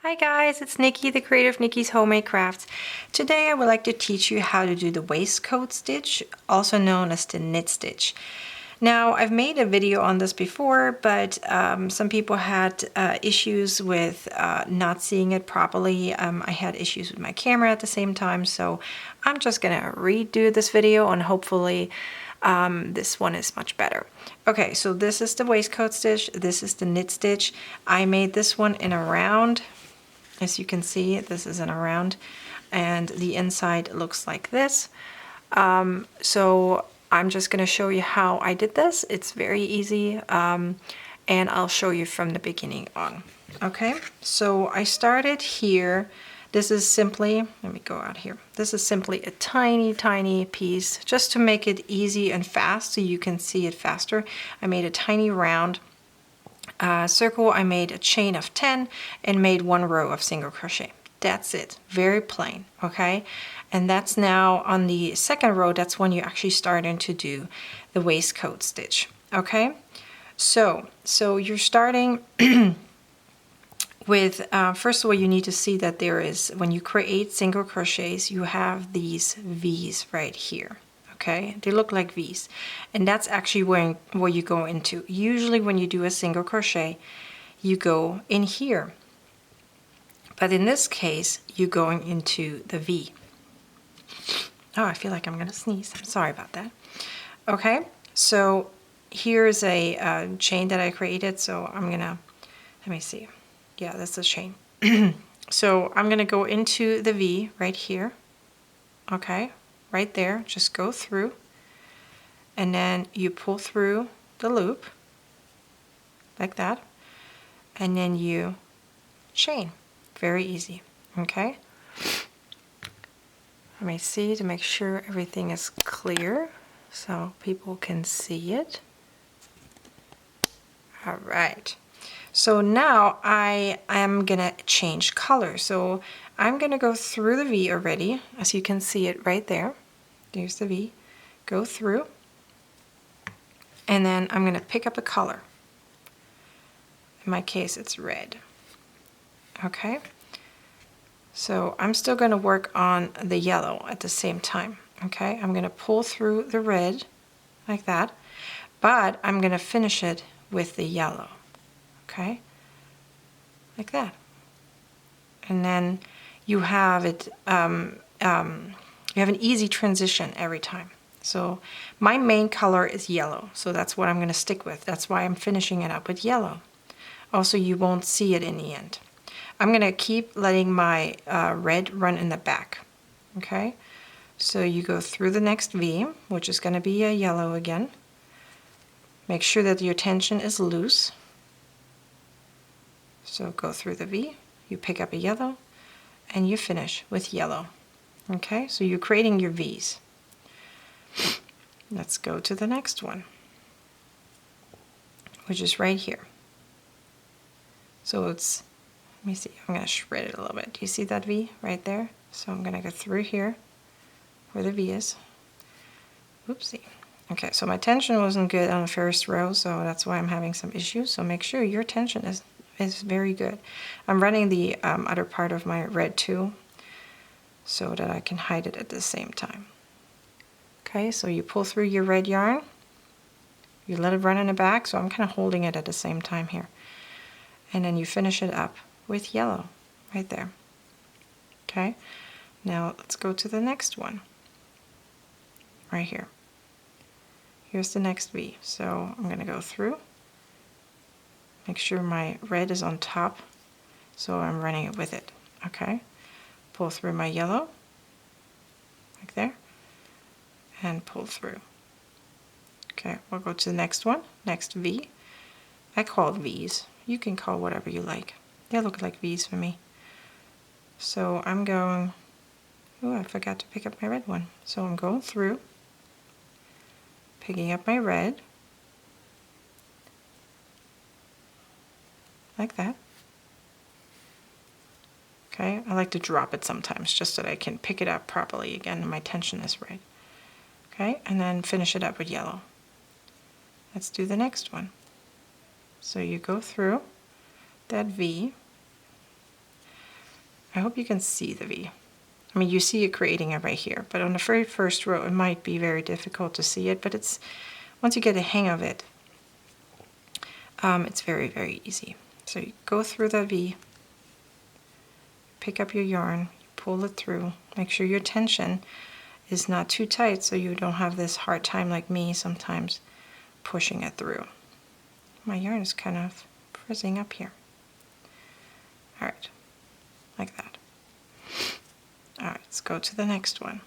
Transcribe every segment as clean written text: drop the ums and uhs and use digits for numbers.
Hi guys, it's Nikki, the creator of Nikki's Homemade Crafts. Today I would like to teach you how to do the waistcoat stitch, also known as the knit stitch. Now I've made a video on this before, but some people had issues with not seeing it properly. I had issues with my camera at the same time, so I'm just gonna redo this video and hopefully this one is much better. Okay, so this is the waistcoat stitch, this is the knit stitch. I made this one in a round. As you can see, this is in a round, and the inside looks like this. So I'm just going to show you how I did this. It's very easy, and I'll show you from the beginning on. Okay, so I started here. This is simply, let me go out here. This is simply a tiny piece just to make it easy and fast so you can see it faster. I made a tiny round circle. I made a chain of 10 and made one row of single crochet. That's it, very plain, okay? And that's now on the second row. That's when you actually starting to do the waistcoat stitch, okay? So you're starting with, first of all, you need to see that there is, when you create single crochets, you have these V's right here. Okay, they look like V's, and that's actually where you go into. Usually when you do a single crochet, you go in here, but in this case you're going into the V. Oh, I feel like I'm gonna sneeze. I'm sorry about that. Okay, so here's a chain that I created, so I'm gonna, let me see. Yeah, that's a chain. So I'm gonna go into the V right here. Okay, right there, just go through, and then you pull through the loop like that, and then you chain. Very easy. Okay, let me see to make sure everything is clear so people can see it. All right, so now I am gonna change color. So I'm gonna go through the V already, as you can see it right there. There's the V. Go through, and then I'm gonna pick up a color. In my case, it's red. Okay, so I'm still gonna work on the yellow at the same time. Okay, I'm gonna pull through the red like that, but I'm gonna finish it with the yellow. Okay, like that. And then you have it, you have an easy transition every time. So my main color is yellow, so that's what I'm going to stick with. That's why I'm finishing it up with yellow. Also, you won't see it in the end. I'm going to keep letting my red run in the back. Okay, so you go through the next V, which is going to be a yellow again. Make sure that your tension is loose. So go through the V, you pick up a yellow, and you finish with yellow. Okay, so you're creating your V's. Let's go to the next one, which is right here. So it's, let me see, I'm going to shred it a little bit. Do you see that V right there? So I'm going to go through here where the V is. Oopsie. Okay, so my tension wasn't good on the first row, so that's why I'm having some issues. So make sure your tension is very good. I'm running the other part of my red too, so that I can hide it at the same time. Okay, so you pull through your red yarn, you let it run in the back, so I'm kind of holding it at the same time here. And then you finish it up with yellow right there. Okay, now let's go to the next one. Right here. Here's the next V. So I'm going to go through, make sure my red is on top, so I'm running it with it. Okay, pull through my yellow, like there, and pull through. Okay, we'll go to the next one, next V. I call it V's. You can call whatever you like. They look like V's for me. So I'm going, oh, I forgot to pick up my red one. So I'm going through, picking up my red, like that. Okay, I like to drop it sometimes just so that I can pick it up properly again and my tension is right. Okay, and then finish it up with yellow. Let's do the next one. So you go through that V, I hope you can see the V. I mean, you see it creating it right here, but on the very first row, it might be very difficult to see it, but it's, once you get the hang of it, it's very, very easy. So you go through the V, pick up your yarn, pull it through, make sure your tension is not too tight so you don't have this hard time like me sometimes pushing it through. My yarn is kind of frizzing up here. All right, like that. All right, let's go to the next one.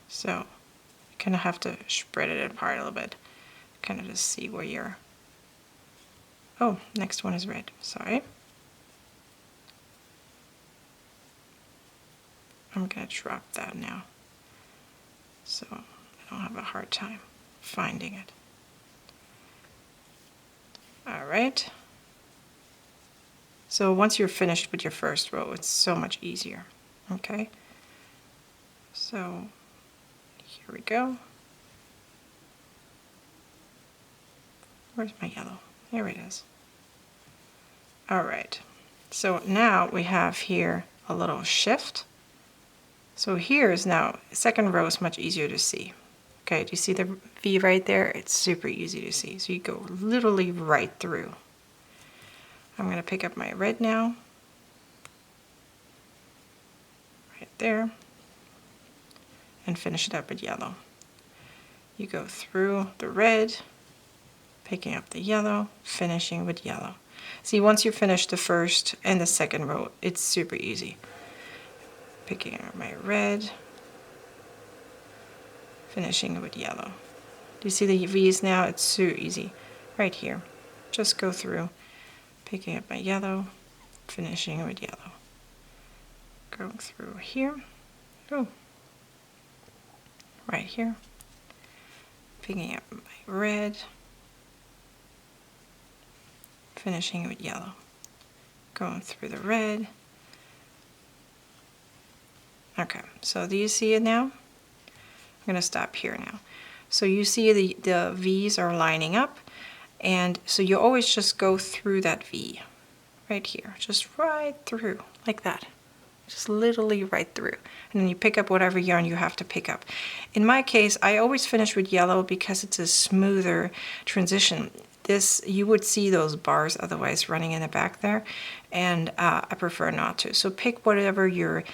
So you kind of have to spread it apart a little bit, kind of to see where you're. Oh, next one is red, sorry. I'm gonna drop that now, so I don't have a hard time finding it. All right. So once you're finished with your first row, it's so much easier, okay? So here we go. Where's my yellow? Here it is. All right, so now we have here a little shift. So here is now, second row is much easier to see. Okay, do you see the V right there? It's super easy to see. So you go literally right through. I'm gonna pick up my red now. Right there. And finish it up with yellow. You go through the red, picking up the yellow, finishing with yellow. See, once you finish the first and the second row, it's super easy. Picking up my red, finishing with yellow. Do you see the V's now? It's so easy. Right here. Just go through, picking up my yellow, finishing with yellow. Going through here. Oh. Right here. Picking up my red, finishing with yellow. Going through the red. Okay, so do you see it now? I'm gonna stop here now. So you see the V's are lining up, and so you always just go through that V right here, just right through like that, just literally right through, and then you pick up whatever yarn you have to pick up. In my case, I always finish with yellow because it's a smoother transition. This, you would see those bars otherwise running in the back there, and I prefer not to. So pick whatever your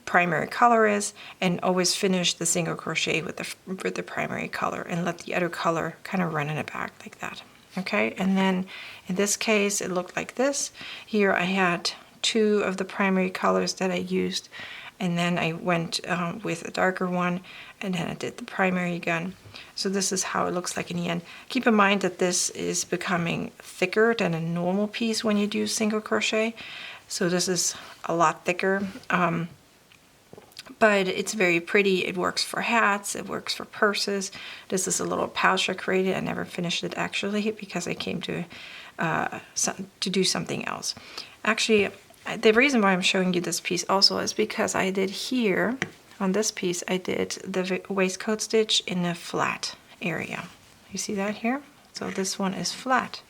primary color is, and always finish the single crochet with the primary color, and let the other color kind of run in the back like that. Okay, and then in this case it looked like this. Here I had two of the primary colors that I used, and then I went with a darker one, and then I did the primary again. So this is how it looks like in the end. Keep in mind that this is becoming thicker than a normal piece when you do single crochet, so this is a lot thicker. But it's very pretty. It works for hats, it works for purses. This is a little pouch I created. I never finished it actually because I came to do something else. Actually, the reason why I'm showing you this piece also is because I did here, on this piece, I did the waistcoat stitch in a flat area. You see that here? So this one is flat.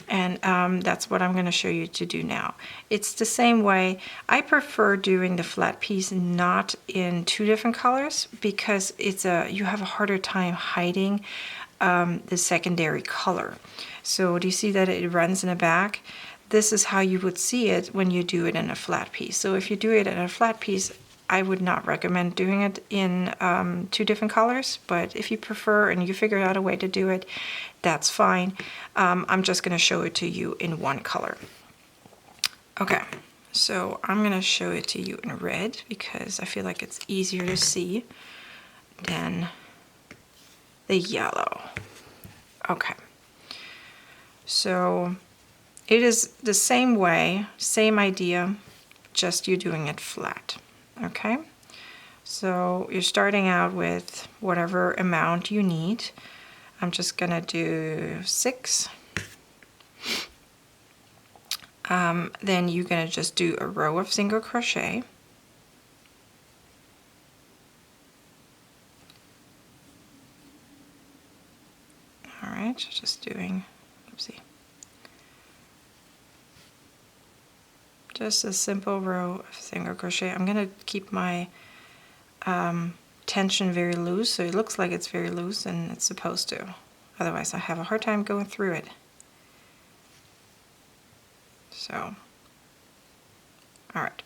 And that's what I'm going to show you to do now. It's the same way. I prefer doing the flat piece not in two different colors because you have a harder time hiding the secondary color. So do you see that it runs in the back? This is how you would see it when you do it in a flat piece. So if you do it in a flat piece, I would not recommend doing it in two different colors, but if you prefer and you figure out a way to do it, that's fine. I'm just going to show it to you in one color. Okay, so I'm going to show it to you in red because I feel like it's easier to see than the yellow. Okay, so it is the same way, same idea, just you doing it flat. Okay, so you're starting out with whatever amount you need. I'm just gonna do 6. Then you're gonna just do a row of single crochet. All right, just doing, oopsie. just a simple row of single crochet. I'm going to keep my tension very loose, so it looks like it's very loose, and it's supposed to. Otherwise I have a hard time going through it. So, alright,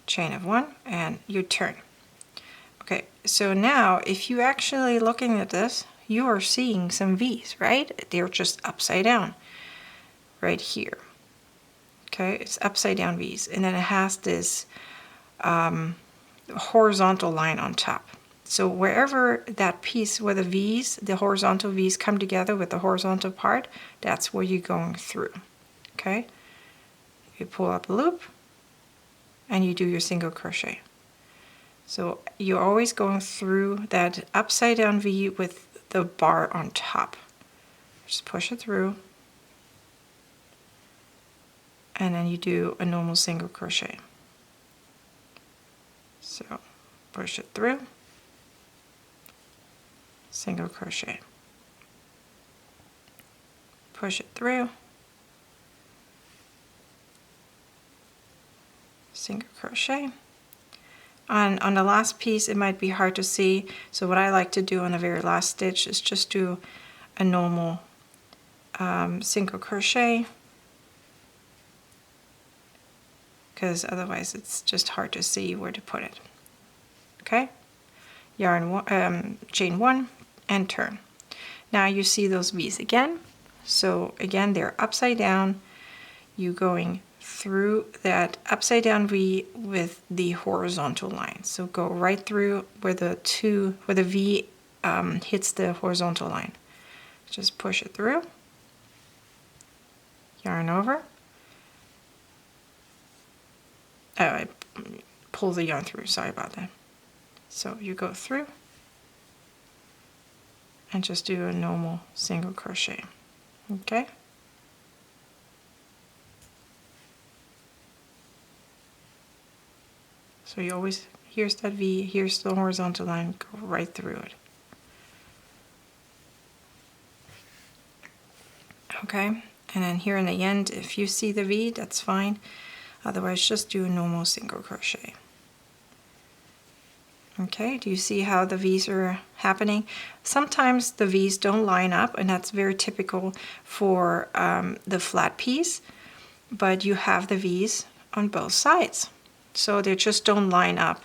chain of 1, and you turn. Okay, so now if you actually looking at this, you are seeing some V's, right? They're just upside down right here. Okay, it's upside down V's, and then it has this horizontal line on top. So wherever that piece where the V's, the horizontal V's come together with the horizontal part, that's where you're going through. Okay, you pull up a loop and you do your single crochet. So you're always going through that upside down V with the bar on top. Just push it through, and then you do a normal single crochet. So push it through, single crochet, push it through, single crochet. On the last piece it might be hard to see, so what I like to do on the very last stitch is just do a normal single crochet, because otherwise it's just hard to see where to put it. Okay, chain 1 and turn. Now you see those V's again, so again they're upside down. You going through that upside down V with the horizontal line. So go right through where the V hits the horizontal line. Just push it through, yarn over. Oh, I pulled the yarn through, sorry about that. So you go through and just do a normal single crochet. Okay? So you always, here's that V, here's the horizontal line, go right through it. Okay, and then here in the end, if you see the V, that's fine. Otherwise, just do a normal single crochet. Okay, do you see how the V's are happening? Sometimes the V's don't line up, and that's very typical for the flat piece, but you have the V's on both sides. So they just don't line up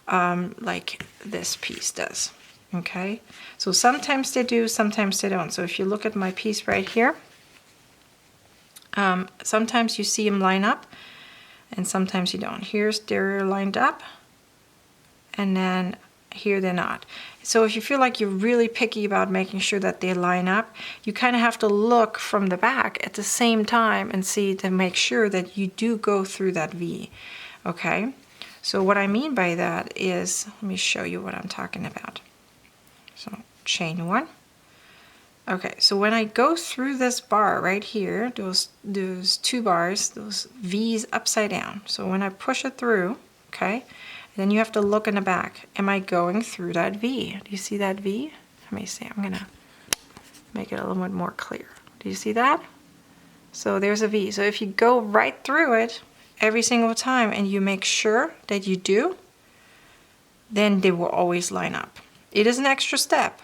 like this piece does. Okay, so sometimes they do, sometimes they don't. So if you look at my piece right here, sometimes you see them line up and sometimes you don't. Here's they're lined up, and then here they're not. So if you feel like you're really picky about making sure that they line up, you kind of have to look from the back at the same time and see to make sure that you do go through that V. Okay, so what I mean by that is, let me show you what I'm talking about. So chain 1. Okay, so when I go through this bar right here, those 2 bars, those V's upside down. So when I push it through, okay, then you have to look in the back. Am I going through that V? Do you see that V? Let me see, I'm gonna make it a little bit more clear. Do you see that? So there's a V. So if you go right through it every single time and you make sure that you do, then they will always line up. It is an extra step,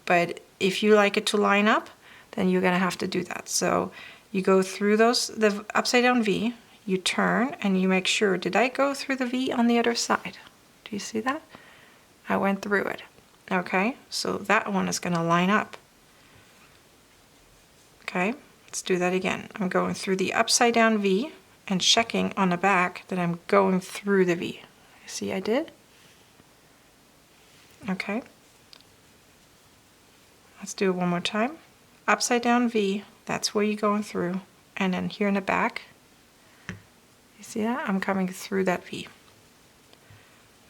but if you like it to line up, then you're gonna have to do that. So you go through the upside down V, you turn and you make sure, did I go through the V on the other side? Do you see that? I went through it. Okay, so that one is gonna line up. Okay, let's do that again. I'm going through the upside down V and checking on the back that I'm going through the V. See, I did? Okay. Let's do it one more time. Upside down V, that's where you're going through. And then here in the back, you see that? I'm coming through that V.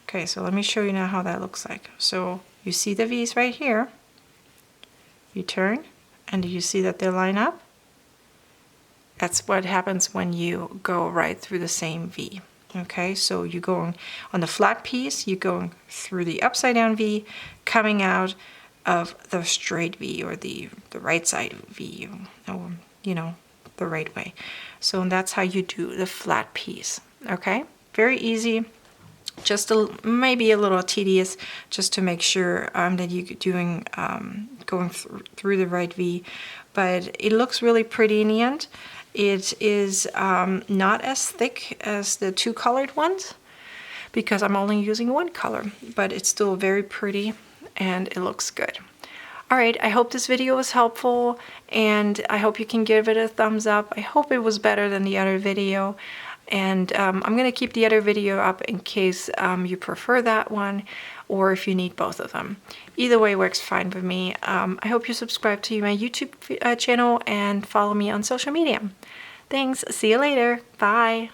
Okay, so let me show you now how that looks like. So you see the V's right here. You turn, and do you see that they line up? That's what happens when you go right through the same V. Okay, so you're going on the flat piece, you're going through the upside down V, coming out of the straight V, or the right side V, you know, the the right way. So that's how you do the flat piece, okay? Very easy. Just maybe a little tedious, just to make sure that you're doing going through the right V, but it looks really pretty in the end. It is not as thick as the two colored ones because I'm only using one color, but it's still very pretty and it looks good. All right, I hope this video was helpful and I hope you can give it a thumbs up. I hope it was better than the other video. And I'm going to keep the other video up in case you prefer that one or if you need both of them. Either way works fine with me. I hope you subscribe to my YouTube channel and follow me on social media. Thanks. See you later. Bye.